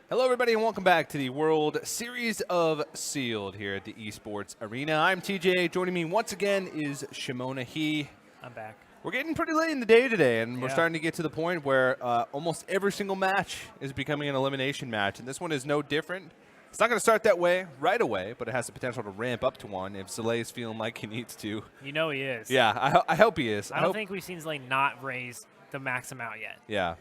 Hello, everybody, and welcome back to the World Series of Sealed here at the Esports Arena. I'm TJ. Joining me once again is ShamonaHe. I'm back. We're getting pretty late in the day today, and we're starting to get to the point where almost every single match is becoming an elimination match, and this one is no different. It's not going to start that way right away, but it has the potential to ramp up to one if Zalae is feeling like he needs to. You know he is. Yeah, I hope he is. I don't think we've seen Zalae not raise the max amount yet. Yeah.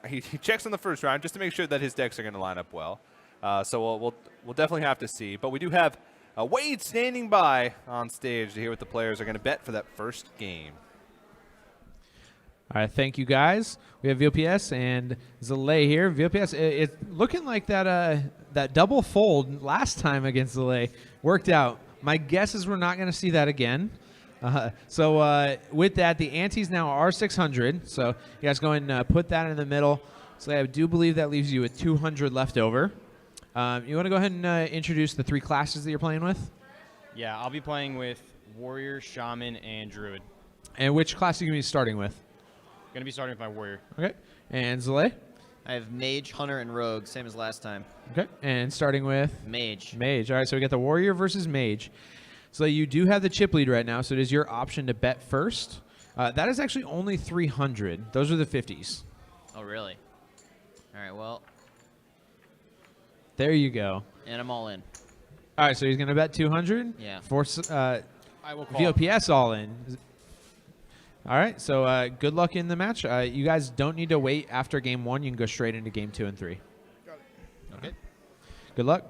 He checks in the first round just to make sure that his decks are going to line up well. So we'll definitely have to see. But we do have Wade standing by on stage to hear what the players are going to bet for that first game. All right, thank you, guys. We have VLPS and Zalae here. VLPS, it's looking like that double fold last time against Zalae worked out. My guess is we're not going to see that again. So with that, the antes now are 600. So you guys go ahead and put that in the middle. So I do believe that leaves you with 200 left over. You want to go ahead and introduce the three classes that you're playing with? Yeah, I'll be playing with Warrior, Shaman, and Druid. And which class are you going to be starting with? Going to be starting with my Warrior. Okay. And Zalae? I have Mage, Hunter, and Rogue, same as last time. Okay. And starting with? Mage. Mage. All right, so we got the Warrior versus Mage. So you do have the chip lead right now, so it is your option to bet first. That is actually only 300. Those are the 50s. Oh, really? All right, well. There you go. And I'm all in. All right, so he's going to bet 200? Yeah. Force I will call. VLPS all in. All right, so good luck in the match. You guys don't need to wait after game one. You can go straight into game 2 and 3. Got it. Okay. Good luck.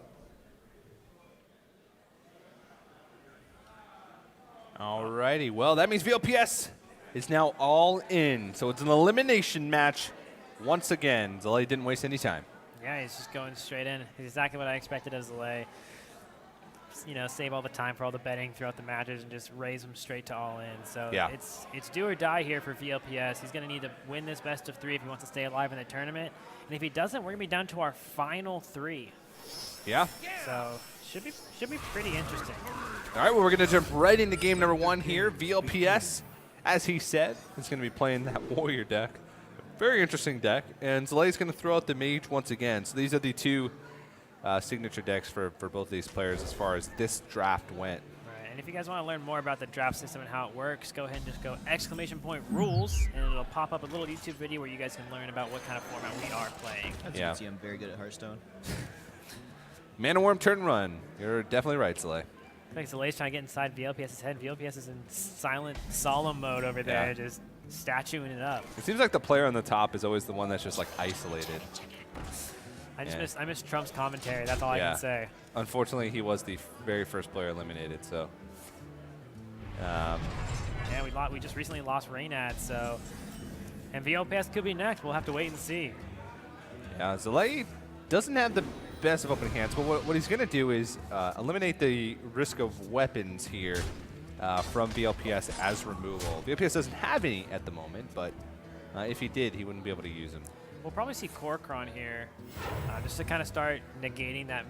Alrighty, well, that means VLPS is now all in. So it's an elimination match once again. Zalae didn't waste any time. Yeah, he's just going straight in. It's exactly what I expected of Zalae. You know, save all the time for all the betting throughout the matches and just raise them straight to all in. So yeah, it's do or die here for VLPS. He's going to need to win this best of 3 if he wants to stay alive in the tournament. And if he doesn't, we're going to be down to our final 3. Yeah. So should be pretty interesting. All right, well, we're going to jump right into game number 1 here. VLPS, as he said, is going to be playing that Warrior deck. Very interesting deck. And Zalae's going to throw out the Mage once again. So these are the two signature decks for both of these players as far as this draft went. Right, and if you guys want to learn more about the draft system and how it works, go ahead and just go !rules, and it'll pop up a little YouTube video where you guys can learn about what kind of format we are playing. As you can see, I'm very good at Hearthstone. Mana Worm turn run. You're definitely right, Zalae. I think Zalae's trying to get inside VLPS's head. VLPS is in silent, solemn mode over there, just statuing it up. It seems like the player on the top is always the one that's just like isolated. I miss Trump's commentary. That's all I can say. Unfortunately, he was the very first player eliminated. So. Yeah, we just recently lost Reynad, so and VLPS could be next. We'll have to wait and see. Yeah, Zalae doesn't have the best of opening hands, but what he's going to do is eliminate the risk of weapons here from VLPS as removal. VLPS doesn't have any at the moment, but if he did, he wouldn't be able to use them. We'll probably see Korkron here just to kind of start negating that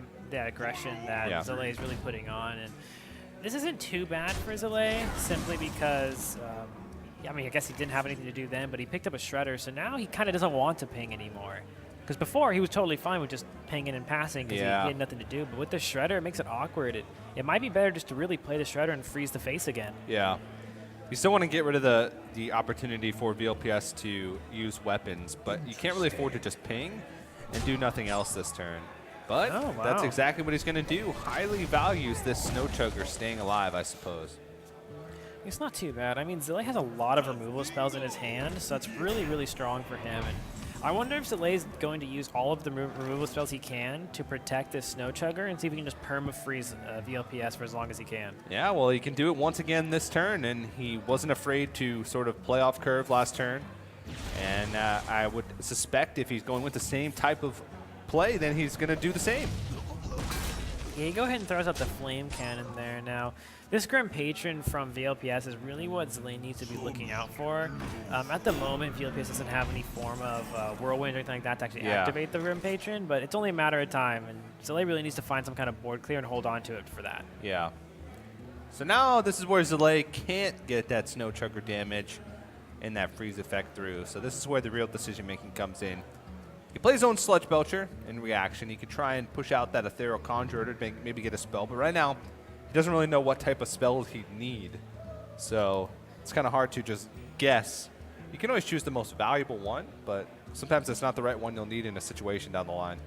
aggression that Zalae is really putting on. And this isn't too bad for Zalae, simply because, I mean, I guess he didn't have anything to do then, but he picked up a Shredder, so now he kind of doesn't want to ping anymore. Because before, he was totally fine with just pinging and passing because he had nothing to do. But with the Shredder, it makes it awkward. It might be better just to really play the Shredder and freeze the face again. Yeah. You still want to get rid of the opportunity for VLPS to use weapons, but you can't really afford to just ping and do nothing else this turn. But that's exactly what he's going to do. Highly values this Snow Chugger staying alive, I suppose. It's not too bad. I mean, Zalae has a lot of removal spells in his hand, so that's really, really strong for him. And I wonder if Zalae is going to use all of the removal spells he can to protect this Snow Chugger and see if he can just perma-freeze VLPS for as long as he can. Yeah, well, he can do it once again this turn, and he wasn't afraid to sort of play off curve last turn. And I would suspect if he's going with the same type of play, then he's going to do the same. Yeah, he go ahead and throws out the Flame Cannon there. Now, this Grim Patron from VLPS is really what Zalae needs to be looking out for. At the moment, VLPS doesn't have any form of Whirlwind or anything like that to actually activate the Grim Patron, but it's only a matter of time, and Zalae really needs to find some kind of board clear and hold on to it for that. Yeah. So now this is where Zalae can't get that Snow Chugger damage and that freeze effect through. So this is where the real decision making comes in. He plays his own Sludge Belcher in reaction. He could try and push out that Ethereal Conjurer to maybe get a spell, but right now he doesn't really know what type of spells he'd need. So it's kind of hard to just guess. You can always choose the most valuable one, but sometimes that's not the right one you'll need in a situation down the line.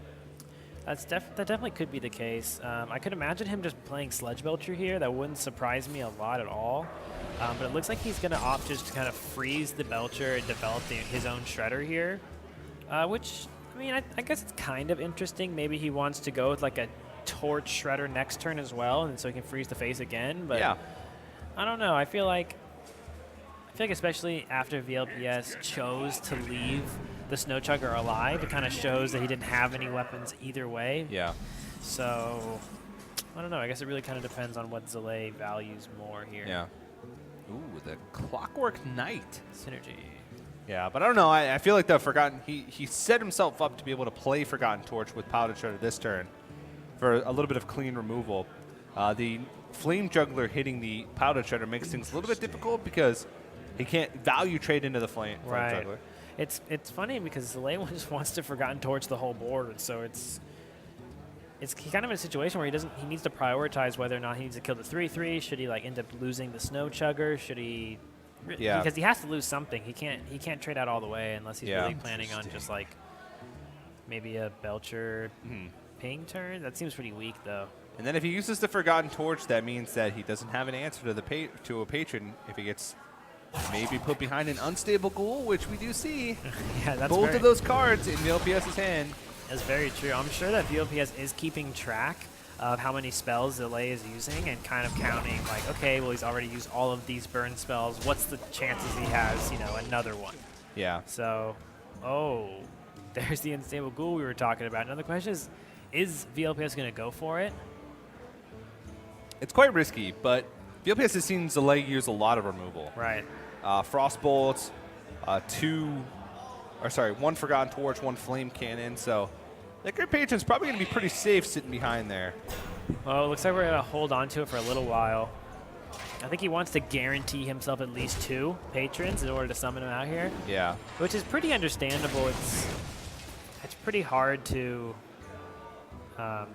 That definitely could be the case. I could imagine him just playing Sludge Belcher here. That wouldn't surprise me a lot at all. But it looks like he's going to opt just to kind of freeze the Belcher and develop his own Shredder here. Which, I mean, I guess it's kind of interesting. Maybe he wants to go with like a Torch Shredder next turn as well, and so he can freeze the face again. But yeah. I don't know. I feel like especially after VLPS chose to leave the Snow Chugger alive, it kind of shows that he didn't have any weapons either way. Yeah. So, I don't know. I guess it really kind of depends on what Zalae values more here. Yeah. Ooh, the Clockwork Knight. Synergy. Yeah, but I don't know. I feel like the Forgotten, he set himself up to be able to play Forgotten Torch with Powder Shredder this turn for a little bit of clean removal. The Flame Juggler hitting the Powder Shredder makes things a little bit difficult because he can't value trade into the Flame Juggler. It's funny because Zalae just wants to Forgotten Torch the whole board, so it's kind of in a situation where he needs to prioritize whether or not he needs to kill the 3/3. Should he like end up losing the Snow Chugger? Should he? Yeah. Because he has to lose something. He can't trade out all the way unless he's really planning on just like maybe a Belcher ping turn. That seems pretty weak though. And then if he uses the Forgotten Torch, that means that he doesn't have an answer to a patron if he gets maybe put behind an Unstable Ghoul, which we do see. Yeah, that's both of those cards in VLPS's hand. That's very true. I'm sure that VLPS is keeping track of how many spells Zalae is using and kind of counting like, okay, well, he's already used all of these burn spells. What's the chances he has, another one? Yeah. So, there's the Unstable Ghoul we were talking about. Another question is VLPS going to go for it? It's quite risky, but VLPS has seen Zalae use a lot of removal. Right. Frostbolts, one Forgotten Torch, one Flame Cannon. So that Grid Patron's probably going to be pretty safe sitting behind there. Well, it looks like we're going to hold on to it for a little while. I think he wants to guarantee himself at least 2 patrons in order to summon him out here. Yeah. Which is pretty understandable. It's pretty hard to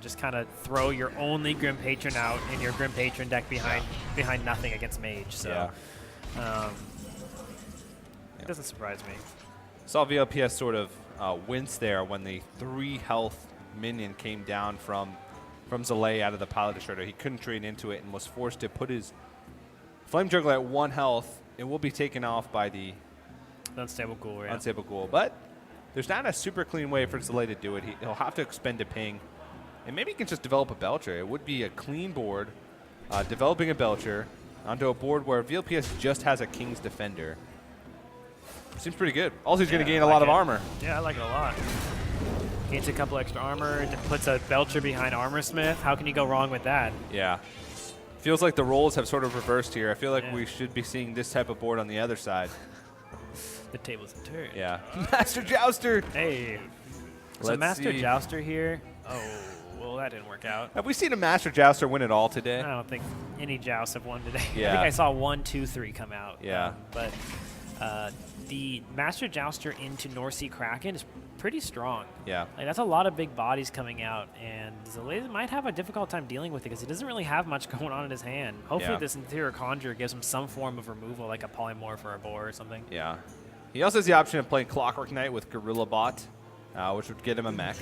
just kind of throw your only Grim Patron out in your Grim Patron deck behind nothing against Mage. So it doesn't surprise me. Saw VLPS sort of wince there when the 3 health minion came down from Zalae out of the Pilot Shredder. He couldn't trade into it and was forced to put his Flame Juggler at 1 health. It will be taken off by the Unstable Ghoul, yeah. Unstable Ghoul. But there's not a super clean way for Zalae to do it. He'll have to expend a ping. And maybe he can just develop a Belcher. It would be a clean board, developing a Belcher onto a board where VLPS just has a King's Defender. Seems pretty good. Also, he's going to gain a lot of armor. Yeah, I like it a lot. Gains a couple extra armor, puts a Belcher behind Armorsmith. How can you go wrong with that? Yeah. Feels like the roles have sort of reversed here. I feel like we should be seeing this type of board on the other side. The tables have turned. Yeah. Master Jouster! Hey. So Master Jouster here. Oh, well, that didn't work out. Have we seen a Master Jouster win it all today? I don't think any Jousts have won today. Yeah. I think I saw 1, 2, 3 come out. Yeah. But the Master Jouster into North Sea Kraken is pretty strong. Yeah. Like, that's a lot of big bodies coming out, and Zalae might have a difficult time dealing with it because he doesn't really have much going on in his hand. Hopefully this Interior Conjurer gives him some form of removal, like a Polymorph or a Boar or something. Yeah. He also has the option of playing Clockwork Knight with Gorilla Bot, which would get him a mech.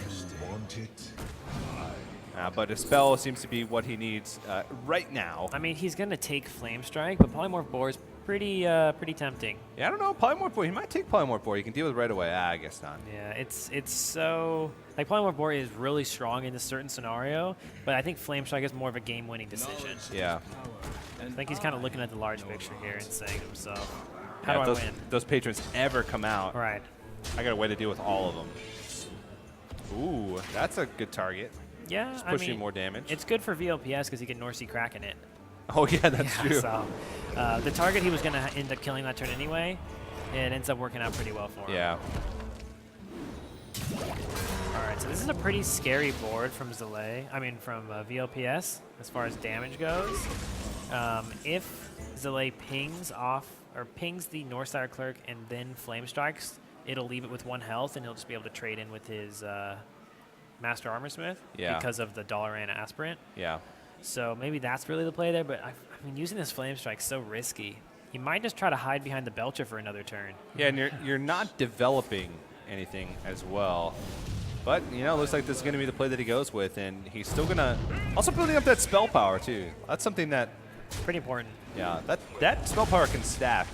But a spell seems to be what he needs right now. I mean, he's going to take Flame Strike, but Polymorph Boar is pretty tempting. Yeah, I don't know. Polymorph Boar, he might take Polymorph Boar. You can deal with it right away. I guess not. Yeah, it's so... Like, Polymorph Boar is really strong in this certain scenario, but I think Flame Strike is more of a game-winning decision. Yeah. I think he's kind of looking at the large picture here and saying to himself, how do I win? Those patrons ever come out, right? I got a way to deal with all of them. Ooh, that's a good target. Yeah, just pushing more damage. It's good for VLPS because he can North Sea Kraken it. Oh, yeah, that's true. So, the target he was going to end up killing that turn anyway, it ends up working out pretty well for him. Yeah. All right, so this is a pretty scary board from Zalae. I mean, from VLPS as far as damage goes. If Zalae pings the Northside Clerk and then Flame Strikes, it'll leave it with 1 health, and he'll just be able to trade in with his Master Armorsmith because of the Dalaran Aspirant. Yeah. So maybe that's really the play there, but I mean, using this Flame Strike's so risky. He might just try to hide behind the Belcher for another turn. Yeah, and you're not developing anything as well. But, you know, it looks like this is going to be the play that he goes with, and he's still going to also building up that spell power, too. That's something that, Pretty important. yeah, that spell power can stack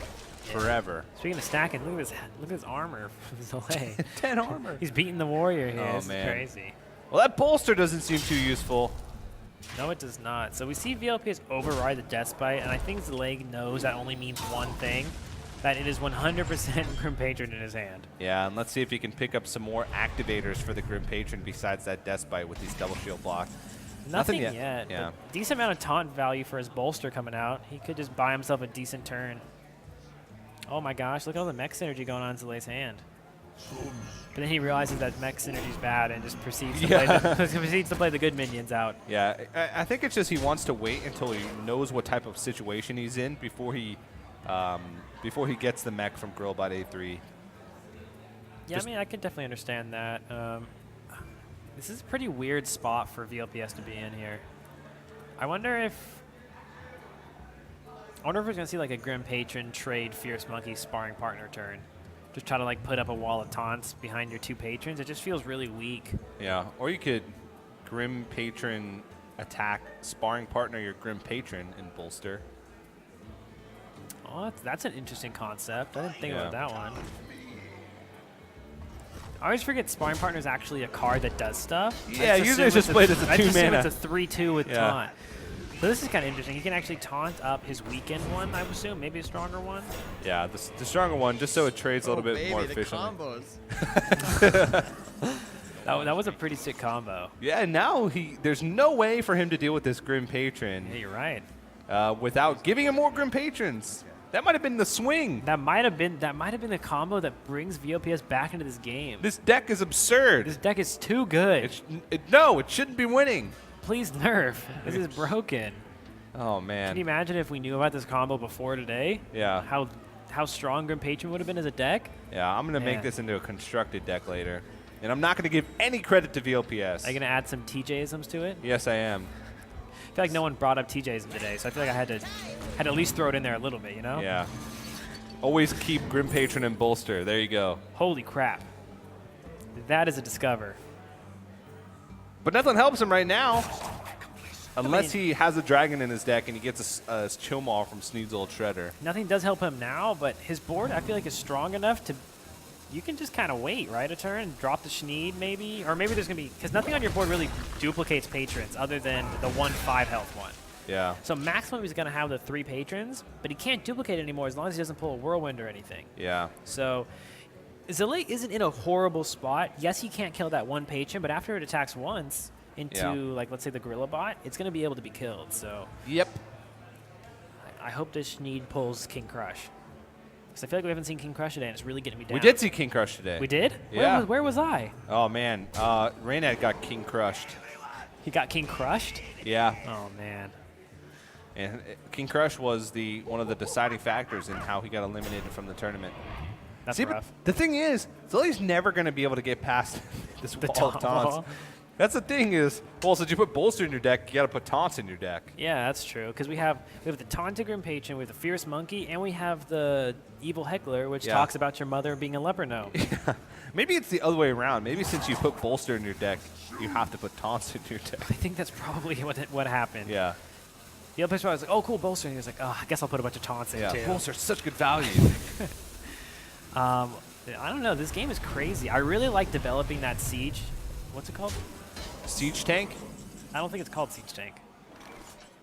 forever. Speaking of stacking, look at this armor from Zalae. 10 armor. He's beating the warrior here. Oh, This man. is crazy. Well, that bolster doesn't seem too useful. No, it does not. So we see VLPS override the Death Spite, and I think Zalae knows that only means one thing, that it is 100% Grim Patron in his hand. Yeah, and let's see if he can pick up some more activators for the Grim Patron besides that Death Bite with these double shield blocks. Nothing yet. Yeah. But decent amount of taunt value for his bolster coming out. He could just buy himself a decent turn. Oh my gosh, look at all the mech synergy going on in Zalae's hand. But then he realizes that mech synergy is bad and just proceeds to play the good minions out. Yeah, I think it's just he wants to wait until he knows what type of situation he's in before he gets the mech from Girlbot A3. Yeah, I mean, I can definitely understand that. This is a pretty weird spot for VLPS to be in here. I wonder if we're going to see like a Grim Patron trade Fierce Monkey sparring partner turn. Just try to like put up a wall of taunts behind your 2 patrons. It just feels really weak. Yeah, or you could Grim Patron attack sparring partner your Grim Patron and bolster. Oh, that's an interesting concept. I didn't think Yeah. about that one. I always forget sparring partner is actually a card that does stuff. Yeah, usually it's assume just played as a I 2 just assume mana. it's a 3/2 with Yeah. taunt. So this is kind of interesting. He can actually taunt up his weakened one, I would assume, maybe a stronger one. Yeah, the stronger one, just so it trades a little bit more the efficiently. combos. That was a pretty sick combo. Yeah, and now there's no way for him to deal with this Grim Patron Yeah, you're right. without giving him more Grim Patrons. That might have been the swing. That might have been the combo that brings VLPS back into this game. This deck is absurd. This deck is too good. No, it shouldn't be winning. Please nerf. This is broken. Oh, man. Can you imagine if we knew about this combo before today? Yeah. How strong Grim Patron would have been as a deck? Yeah, I'm going to make Yeah. this into a constructed deck later. And I'm not going to give any credit to VLPS. Are you going to add some TJ-isms to it? Yes, I am. I feel like no one brought up TJism today, so I feel like I had to at least throw it in there a little bit, you know? Yeah. Always keep Grim Patron and bolster. There you go. Holy crap. That is a discover. But nothing helps him right now. Unless he has a dragon in his deck and he gets a chill maul from Sneed's old Shredder. Nothing does help him now, but his board, I feel like, is strong enough to... You can just kind of wait, right, a turn, drop the Schneed maybe, or maybe there's going to be... Because nothing on your board really duplicates patrons other than the 1/5 health one. Yeah. So maximum he's going to have the 3 patrons, but he can't duplicate it anymore as long as he doesn't pull a Whirlwind or anything. Yeah. So Zalae isn't in a horrible spot. Yes, he can't kill that 1 patron, but after it attacks once into, like, let's say the Gorilla Bot, it's going to be able to be killed. So Yep. I hope this Schneed pulls King Crush. Because I feel like we haven't seen King Crush today, and it's really getting me down. We did see King Crush today. We did? Yeah. Where was I? Oh, man. Raynad got King Crushed. He got King Crushed? Yeah. Oh, man. And King Crush was one of the deciding factors in how he got eliminated from the tournament. That's See, but rough. the thing is, Zalae's never going to be able to get past this The wall of taunt taunts. wall. That's the thing is, well, since you put bolster in your deck, you got to put taunts in your deck. Yeah, that's true. Because we have the Taunted Grim Patron, we have the Fierce Monkey, and we have the Evil Heckler, which Yeah. talks about your mother being a leper gnome. Maybe it's the other way around. Maybe since you put bolster in your deck, you have to put taunts in your deck. I think that's probably what happened. Yeah. The other player was like, oh, cool, bolster. And he was like, oh, I guess I'll put a bunch of taunts in, Yeah. too. Bolster's such good value. I don't know. This game is crazy. I really like developing that Siege. What's it called? Siege tank? I don't think it's called Siege Tank.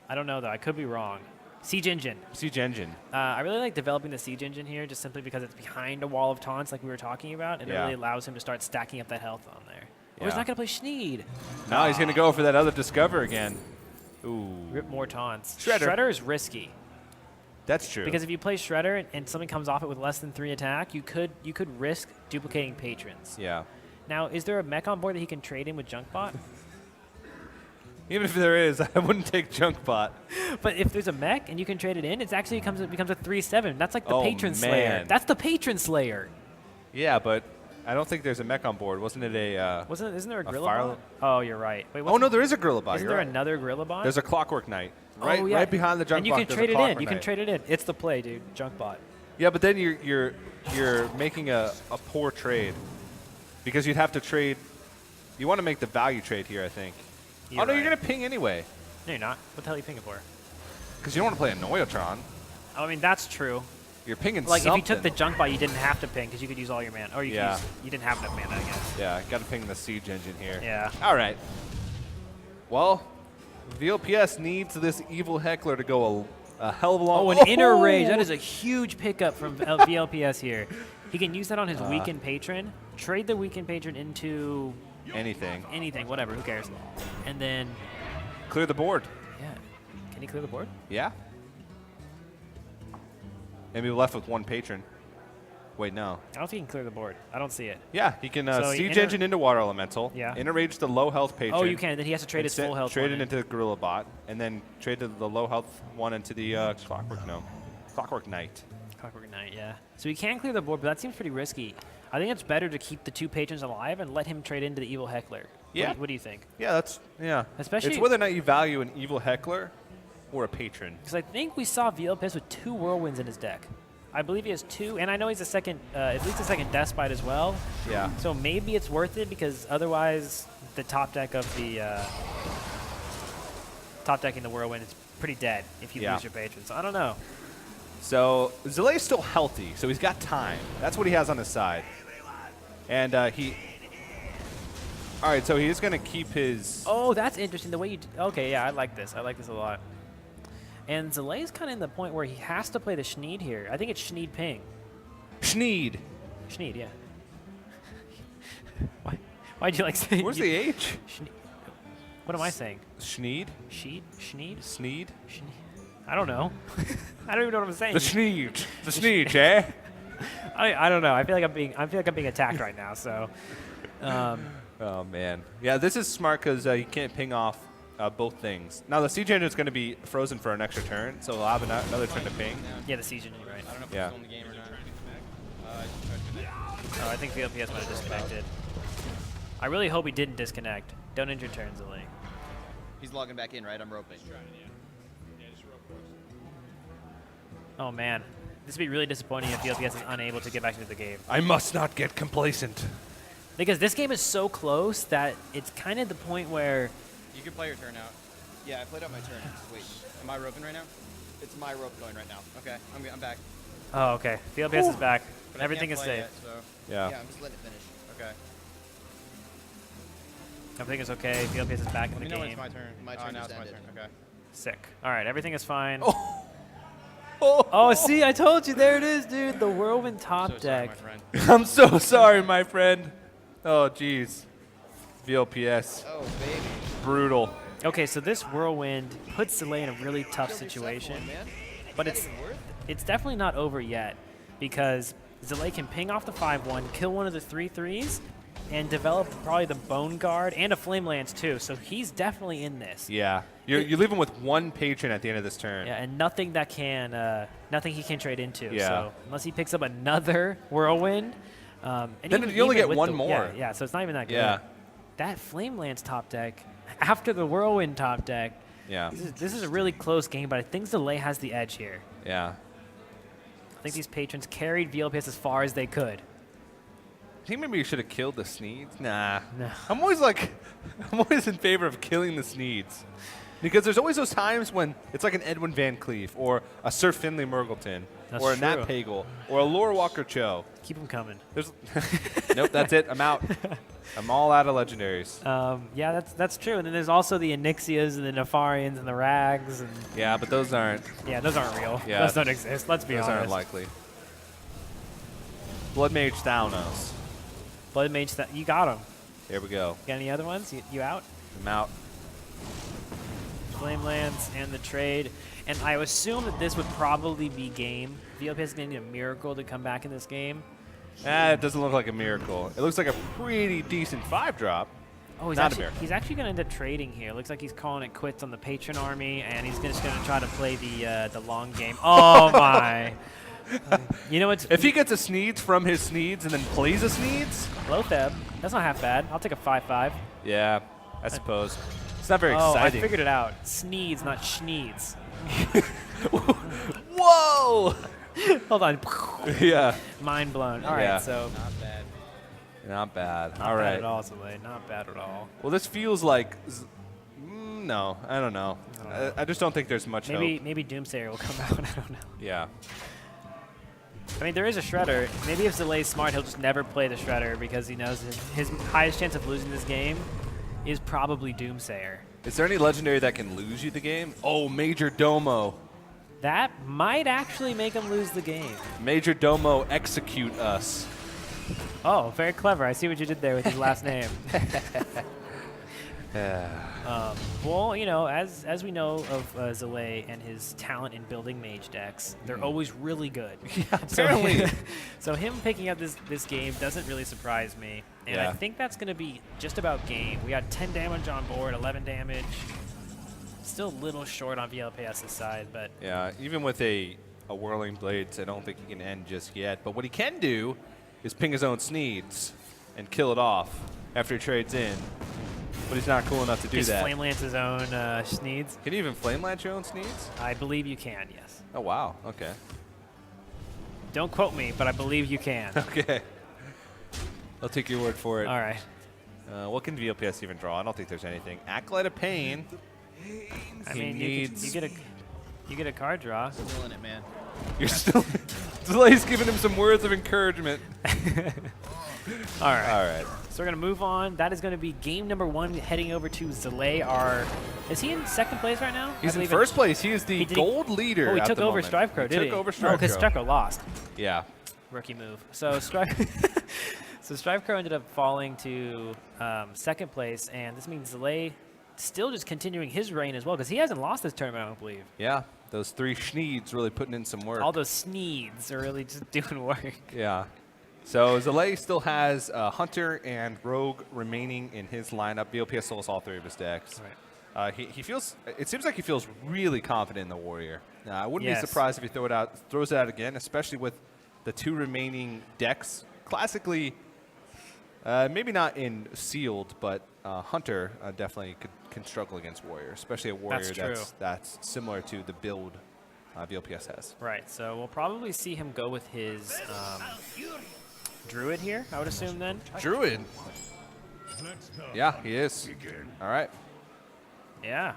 I don't know, though. I could be wrong. Siege Engine. Siege engine. I really like developing the Siege Engine here just simply because it's behind a wall of taunts like we were talking about, and it Yeah. really allows him to start stacking up that health on there. Or he's Yeah. not going to play Schneed. Now he's going to go for that other Discover again. Ooh. Rip more taunts. Shredder. Shredder is risky. That's true. Because if you play Shredder and something comes off it with less than 3 attack, you could risk duplicating patrons. Yeah. Now, is there a mech on board that he can trade in with Junkbot? Even if there is, I wouldn't take Junkbot. But if there's a mech and you can trade it in, it becomes a 3/7. That's like the Oh, Patron Slayer. man. That's the Patron Slayer. Yeah, but I don't think there's a mech on board. Wasn't it a? Isn't there a Gorilla fire- Bot? Oh, you're right. Wait, Oh no, there is a Gorilla Bot. Isn't You're there right. another Gorilla Bot? There's a Clockwork Knight. Oh, Right, yeah. right behind the junk and you bot. can there's trade a it in. Clockwork You can Knight. trade it in. It's the play, dude. Junk Bot. Yeah, but then you're making a poor trade because you'd have to trade. You want to make the value trade here, I think. You're You're right. gonna ping anyway No, you're not. What the hell are you pinging for? because you don't want to play a Noyotron. I mean, that's true. You're pinging Like, something. if you took the junk bot, you didn't have to ping because you could use all your mana. Or you, Yeah. you didn't have enough mana, I guess. Yeah, got to ping the siege engine here. Yeah. All right. Well, VLPS needs this evil heckler to go a hell of a long. Oh, an inner rage. That is a huge pickup from VLPS here. He can use that on his weakened patron. Trade the weakened patron into anything. anything, whatever. Who cares? And then, Clear the board. yeah. Can he clear the board? Yeah. And be left with one patron. Wait, no. I don't think he can clear the board. I don't see it. Yeah, he can So siege inner- engine into water elemental. Yeah. Inner rage the low health patron. Oh, you can. Then he has to trade his full health Trade one it in. into the Gorilla Bot, and then trade the low health one into the Clockwork Gnome. Clockwork Knight. Clockwork Knight, yeah. So he can clear the board, but that seems pretty risky. I think it's better to keep the two patrons alive and let him trade into the evil heckler. Yeah. What do you think? Yeah, Especially- it's whether or not you value an evil heckler or a patron. Because I think we saw VLPS with 2 whirlwinds in his deck. I believe he has 2, and I know he's a second, at least a second Despite as well. Yeah. So maybe it's worth it because otherwise the top deck of the top decking the whirlwind is pretty dead if you Yeah. lose your patron. So I don't know. So Zalae's still healthy, so he's got time. That's what he has on his side. And he. All right, so he is going to keep his. Oh, that's interesting. The way you. Okay, yeah, I like this. I like this a lot. And Zalae's kind of in the point where he has to play the Schneed here. I think it's Schneed ping. Schneed. Schneed, yeah. Why'd you like saying? Where's the H? Schneed. What am I saying? Schneed? Sheed? Schneed? Sneed? Schneed? I don't know. I don't even know what I'm saying. The Schneed. The Schneed, eh? I don't know. I feel like I'm being attacked right now. So. Oh, man. Yeah, this is smart because you can't ping off both things. Now, the siege engine is going to be frozen for an extra turn, so we'll have another turn to ping. Yeah, the siege engine, right? I don't know if Yeah. it's still in the game or not. Oh, I think VLPS might have disconnected. I really hope he didn't disconnect. Don't end your turn, Zalae. He's logging back in, right? I'm roping. Oh man, this would be really disappointing if VLPS is unable to get back into the game. I must not get complacent. Because this game is so close that it's kind of the point where You can play your turn out. Yeah, I played out my turn. Wait, Am I roping right now? it's my rope going right now. Okay, I'm back. oh okay, VLPS is back. But I Everything can't is play safe. yet, so Yeah. Yeah, I'm just letting it finish. okay. Everything is okay. VLPS is back in Let the me know when game. it's my turn. My turn now just it's my ended. turn. Okay. Sick. All right, everything is fine. Oh, Oh, see, I told you. There it is, dude. The Whirlwind top So sorry, deck. my friend. I'm so sorry, my friend. Oh, jeez. VLPS. Oh, baby. Brutal. Okay, so this Whirlwind puts Zalae in a really tough Killed your situation. second one, man. But Is it's that even worth? it's definitely not over yet because Zalae can ping off the 5/1, kill one of the 3/3s, and develop probably the Bone Guard and a Flame Lance too. So he's definitely in this. Yeah. You leave him with one patron at the end of this turn. Yeah, and nothing that can nothing he can trade into. Yeah. So unless he picks up another Whirlwind, and Then you only get with one the- more. Yeah, yeah, so it's not even that good. Yeah. That Flame Lance top deck after the Whirlwind top deck. Yeah. This is a really close game, but I think Zalae has the edge here. Yeah. I think these patrons carried VLPS as far as they could. I think maybe you should have killed the Sneeds. Nah. No. I'm always in favor of killing the Sneeds. Because there's always those times when it's like an Edwin Van Cleef or a Sir Finley Murgleton That's or a true. Nat Pagel or a Lore Walker Cho. Keep them coming. There's nope, that's it. I'm out. I'm all out of legendaries. Yeah, that's true. And then there's also the Onyxias and the Nefarians and the Rags. And Yeah, but those aren't those aren't real. Yeah. Those don't exist. Let's be those honest. aren't likely. Blood Mage Thanos. Blood Mage, you got him. Here we go. Got any other ones? You out? I'm out. Flame Lance and the trade. And I assume that this would probably be game. VLPS is going to need a miracle to come back in this game. It doesn't look like a miracle. It looks like a pretty decent 5-drop. Oh, Not a miracle. he's actually going to end up trading here. Looks like he's calling it quits on the Patron army, and he's just going to try to play the long game. Oh, my. You know what's If he gets a Sneeds from his Sneeds and then plays a Sneeds, low Theb? That's not half bad. I'll take a 5-5. yeah, I suppose. It's not very Oh, exciting. I figured it out. Sneeds, not Schneeds. Whoa! Hold on. Yeah. Mind blown. All right, Yeah. so Not bad. Not bad. not All bad right. at all, Zalae. Not bad at all. Well, this feels like. No, I don't know. I just don't think there's much hope. Maybe Doomsayer will come out. I don't know. Yeah. I mean, there is a Shredder. Maybe if Zalae's smart, he'll just never play the Shredder because he knows his highest chance of losing this game is probably Doomsayer. Is there any legendary that can lose you the game? Oh, Major Domo. That might actually make him lose the game. Major Domo execute us. Oh, very clever. I see what you did there with his last name. Well, you know, as we know of Zalae and his talent in building mage decks, they're always really good. Yeah, apparently. So him picking up this game doesn't really surprise me. And I Yeah. think that's going to be just about game. We got 10 damage on board, 11 damage. Still a little short on VLPS's side, but Yeah, even with a Whirling Blades, I don't think he can end just yet. But what he can do is ping his own Sneeds and kill it off after he trades in. But he's not cool enough to do just that. flame lance his own Schneeds. Can you even flame lance your own Sneeds? I believe you can, yes. Oh, wow. Okay. Don't quote me, but I believe you can. Okay. I'll take your word for it. All right. What can VLPS even draw? I don't think there's anything. Acolyte of Pain. I He mean, needs- you get a card draw. Still in it, man. You're still. Zalae's giving him some words of encouragement. All right. All right. So we're gonna move on. That is gonna be game number 1, heading over to Zalae. Is he in second place right now? He's I in believe first place. He is the did he- gold leader. Oh, he at took the over moment. Strive Crow, did he? Took over Oh, Strive because Crow. Strive Crow lost. Yeah. Rookie move. So Strive, so Strive Crow ended up falling to second place, and this means Zalae still just continuing his reign as well, because he hasn't lost this tournament, I don't believe. Yeah. Those 3 Schneeds really putting in some work. All those Sneeds are really just doing work. Yeah. So Zalae still has Hunter and Rogue remaining in his lineup. VLPS still has all 3 of his decks. Right. He feels. It seems like he feels really confident in the Warrior. I wouldn't Yes. be surprised if he throws it out again, especially with the 2 remaining decks. Classically, maybe not in sealed, but Hunter definitely can struggle against Warrior, especially a Warrior true. that's similar to the build VLPS has. Right, so we'll probably see him go with his Druid here, I would assume then. Druid. Yeah, he is. All right. Yeah,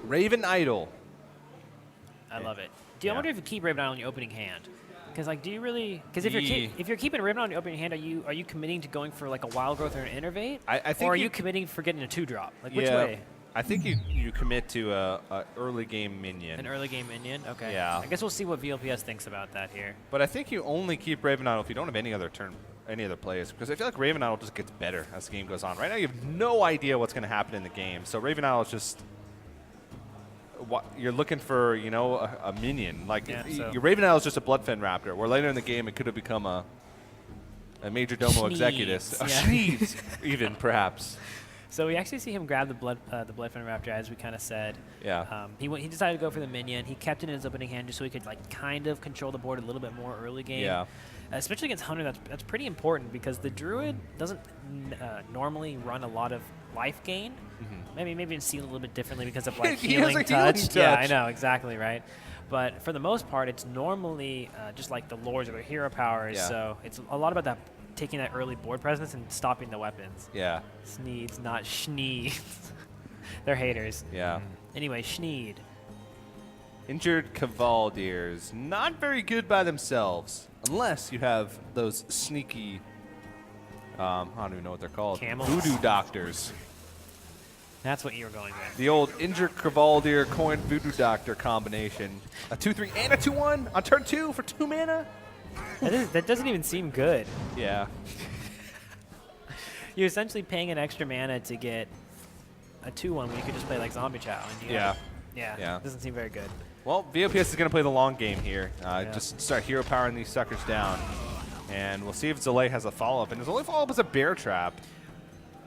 Raven Idol. I love it. I Yeah. wonder if you keep Raven on your opening hand. Because like, do you really? Because if Yeah. if you're keeping Raven on your opening hand, are you committing to going for like a Wild Growth or an Innervate? I think or are you you committing for getting a 2-drop? Like which Yeah, way? I think you commit to a early game minion. An early game minion? Okay. Yeah. I guess we'll see what VLPS thinks about that here. But I think you only keep Raven Idol if you don't have any other plays, because I feel like Raven Idol just gets better as the game goes on. Right now, you have no idea what's going to happen in the game, so Raven Idol is just you're looking for, a minion. Like Yeah, so- your Raven Idol is just a Bloodfen Raptor, where later in the game it could have become a Major Domo Executus, a Yeah. Schneeds, even perhaps. So we actually see him grab the Bloodfen Raptor, as we kind of said. Yeah. He decided to go for the minion. He kept it in his opening hand just so he could like kind of control the board a little bit more early game. Yeah. Especially against Hunter, that's pretty important because the Druid doesn't normally run a lot of life gain. Maybe it's seen a little bit differently because of like He has a healing healing touch. Yeah, I touch. know, exactly, right? But for the most part, it's normally just like the lords or their hero powers. Yeah. So it's a lot about that, taking that early board presence and stopping the weapons. Yeah. Sneeds, not Schneeds. They're haters. Yeah. Anyway, Schneed. Injured Cavaldiers, not very good by themselves, unless you have those sneaky, I don't even know what they're called, Camels? voodoo doctors. That's what you were going with. The old Injured Cavaldier coin voodoo doctor combination. A 2/3 and a 2/1 on turn 2 for 2 mana? That doesn't even seem good. Yeah. You're essentially paying an extra mana to get a 2/1 when you could just play like Zombie Chow. And Yeah. Yeah. Doesn't seem very good. Well, VLPS is going to play the long game here. Just start hero powering these suckers down. And we'll see if Zalae has a follow-up. And his only follow-up is a bear trap.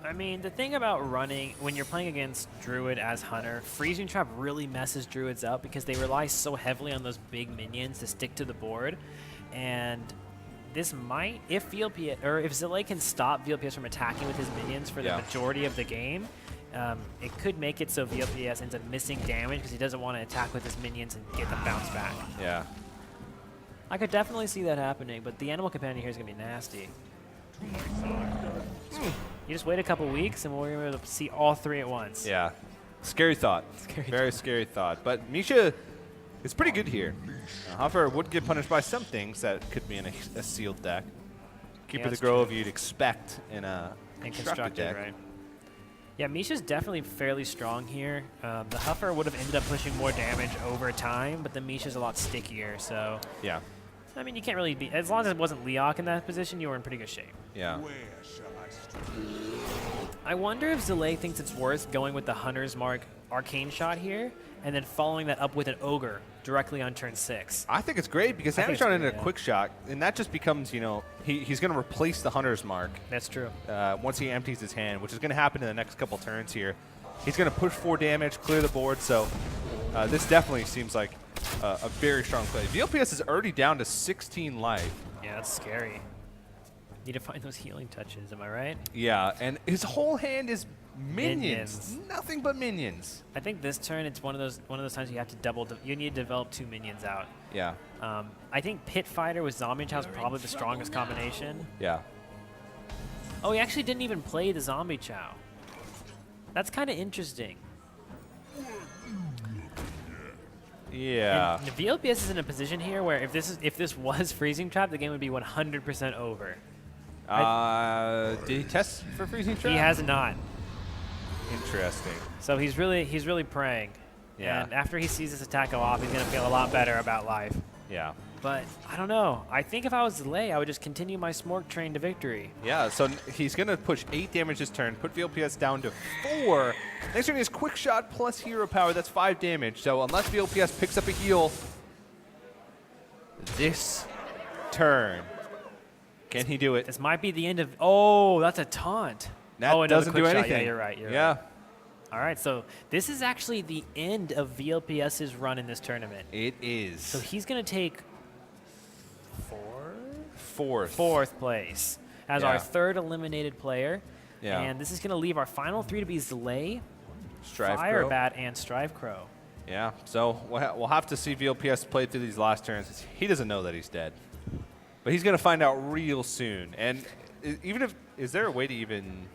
I mean, the thing about running, when you're playing against Druid as Hunter, Freezing Trap really messes Druids up because they rely so heavily on those big minions to stick to the board and this might, if VLPS or if Zalae can stop VLPS from attacking with his minions for the majority of the game, it could make it so VLPS ends up missing damage because he doesn't want to attack with his minions and get them bounced back. Yeah. I could definitely see that happening, but the animal companion here is going to be nasty. You just wait a couple weeks and we're going to see all 3 at once. Yeah. Scary thought. Very scary thought. But Misha is pretty good here. However, would get punished by some things that could be in a sealed deck. Keeper of the Grove you'd expect in a constructed deck. Right. Yeah, Misha's definitely fairly strong here. The Huffer would have ended up pushing more damage over time, but the Misha's a lot stickier, so... Yeah. I mean, you can't really be... As long as it wasn't Leok in that position, you were in pretty good shape. Yeah. I wonder if Zalae thinks it's worth going with the Hunter's Mark Arcane Shot here, and then following that up with an Ogre directly on turn 6. I think it's great because Hammer's shot into a quick shot, and that just becomes, you know, he's going to replace the Hunter's Mark. That's true. Once he empties his hand, which is going to happen in the next couple turns here. He's going to push 4 damage, clear the board, so this definitely seems like a very strong play. VLPS is already down to 16 life. Yeah, that's scary. Need to find those healing touches, am I right? Yeah, and his whole hand is minions. Nothing but minions. I think this turn it's one of those times you have to you need to develop 2 minions out. Yeah. I think Pit Fighter with Zombie Chow is probably the strongest combination. Yeah. Oh, he actually didn't even play the Zombie Chow. That's kind of interesting. Yeah. And the VLPS is in a position here where if this was Freezing Trap, the game would be 100% over. Did he test for Freezing Trap? He has not. Interesting. So he's really praying. Yeah. And after he sees this attack go off, he's gonna feel a lot better about life. Yeah. But I don't know. I think if I was Zalae, I would just continue my Smork train to victory. Yeah, so he's going to push 8 damage this turn, put VLPS down to 4. Next turn is Quick Shot plus Hero Power. That's 5 damage. So unless VLPS picks up a heal this turn, can he do it? This might be the end of... Oh, that's a taunt. That doesn't do anything. Yeah, you're right. You're right. All right, so this is actually the end of VLPS's run in this tournament. It is. So he's going to take fourth place as our 3rd eliminated player. Yeah. And this is going to leave our final 3 to be Zalae, Strive Firebat, and Strive Crow. Yeah, so we'll have to see VLPS play through these last turns. He doesn't know that he's dead. But he's going to find out real soon. And even if... Is there a way to even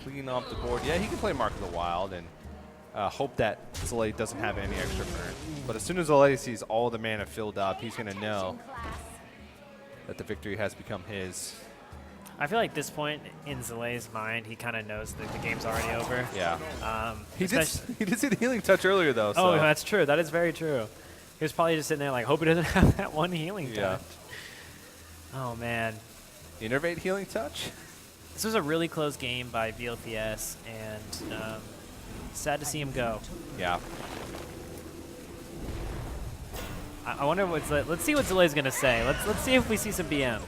clean off the board? Yeah, he can play Mark of the Wild and hope that Zalae doesn't have any extra burn. But as soon as Zalae sees all the mana filled up, he's going to know that the victory has become his. I feel like at this point in Zalae's mind, he kind of knows that the game's already over. Yeah. He did see the healing touch earlier, though. So. Oh, that's true. That is very true. He was probably just sitting there like, hope he doesn't have that one healing touch. Oh, man. Innervate healing touch? This was a really close game by VLPS, and sad to see him go. Yeah. I wonder what's... Let's see what Zalae's going to say. Let's see if we see some BM.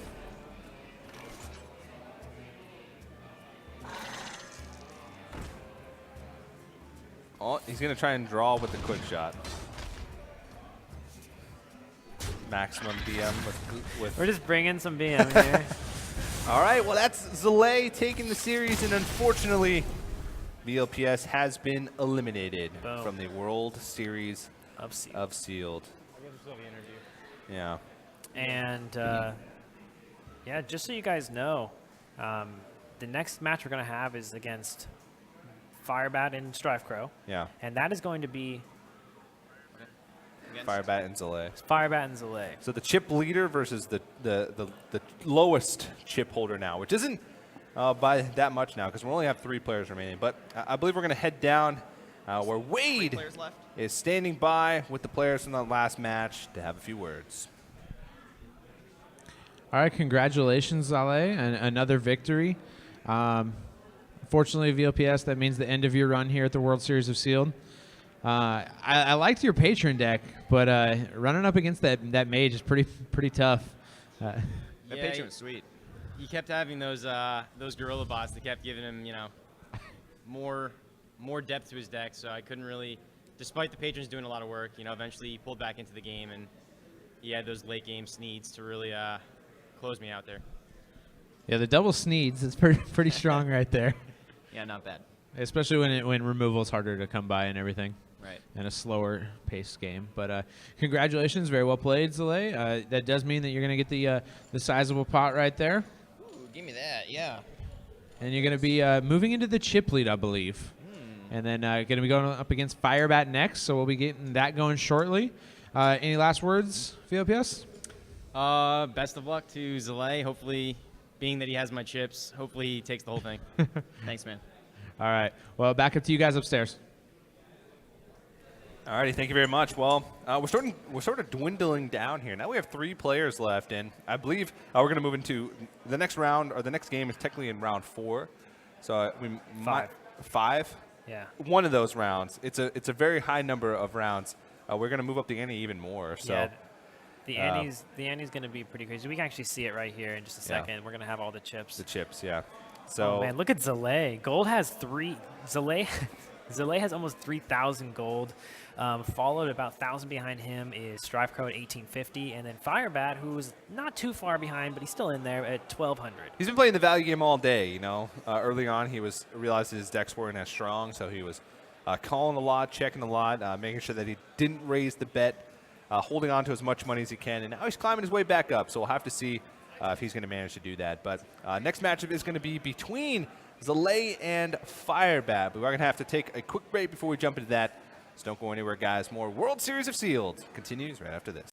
Oh, he's going to try and draw with the quick shot. Maximum BM with... We're just bringing some BM here. All right, well, that's Zalae taking the series, and unfortunately, VLPS has been eliminated from the World Series of Sealed. Yeah. And, yeah, just so you guys know, the next match we're going to have is against Firebat and Strive Crow. Yeah. And that is going to be... Firebat and Zalae. Firebat and Zalae. So the chip leader versus the lowest chip holder now, which isn't by that much now because we only have 3 players remaining. But I believe we're going to head down where Wade is standing by with the players from the last match to have a few words. All right, congratulations, Zalae, and another victory. Fortunately, VLPS, that means the end of your run here at the World Series of Sealed. I liked your patron deck, but running up against that mage is pretty tough. That patron was sweet. He kept having those gorilla bots that kept giving him, you know, more depth to his deck. So I couldn't really, despite the patrons doing a lot of work, you know, eventually he pulled back into the game, and he had those late game sneeds to really close me out there. Yeah, the double sneeds is pretty strong right there, Yeah, not bad. especially when removal is harder to come by and everything. Right. And a slower paced game. But congratulations, very well played, Zalae. That does mean that you're going to get the sizable pot right there. Ooh, give me that. Yeah. And you're going to be moving into the chip lead, I believe. And then going to be going up against Firebat next, so we'll be getting that going shortly. Any last words, VLPS? Best of luck to Zalae. Hopefully, being that he has my chips, hopefully he takes the whole thing. Thanks, man. All right. Well, back up to you guys upstairs. Alrighty, thank you very much. Well, we're sort of dwindling down here. Now we have 3 players left, and I believe we're going to move into the next round, or the next game is technically in round 4. So we might 5. Yeah. One of those rounds. It's a very high number of rounds. We're going to move up the ante even more. So Yeah, the ante's going to be pretty crazy. We can actually see it right here in just a Yeah. second. We're going to have all the chips. the chips, yeah. So Oh man, look at Zalae. Gold has 3. Zalae has almost 3,000 gold. Followed about 1,000 behind him is Strive Code 1850, and then Firebat, who's not too far behind, but he's still in there at 1,200. he's been playing the value game all day. You know, early on he realized his decks weren't as strong, so he was calling a lot, checking a lot, making sure that he didn't raise the bet, holding on to as much money as he can, and now he's climbing his way back up. So we'll have to see if he's going to manage to do that. But next matchup is going to be between Zalae and Firebat. But we're going to have to take a quick break before we jump into that. So don't go anywhere, guys. More World Series of Sealed continues right after this.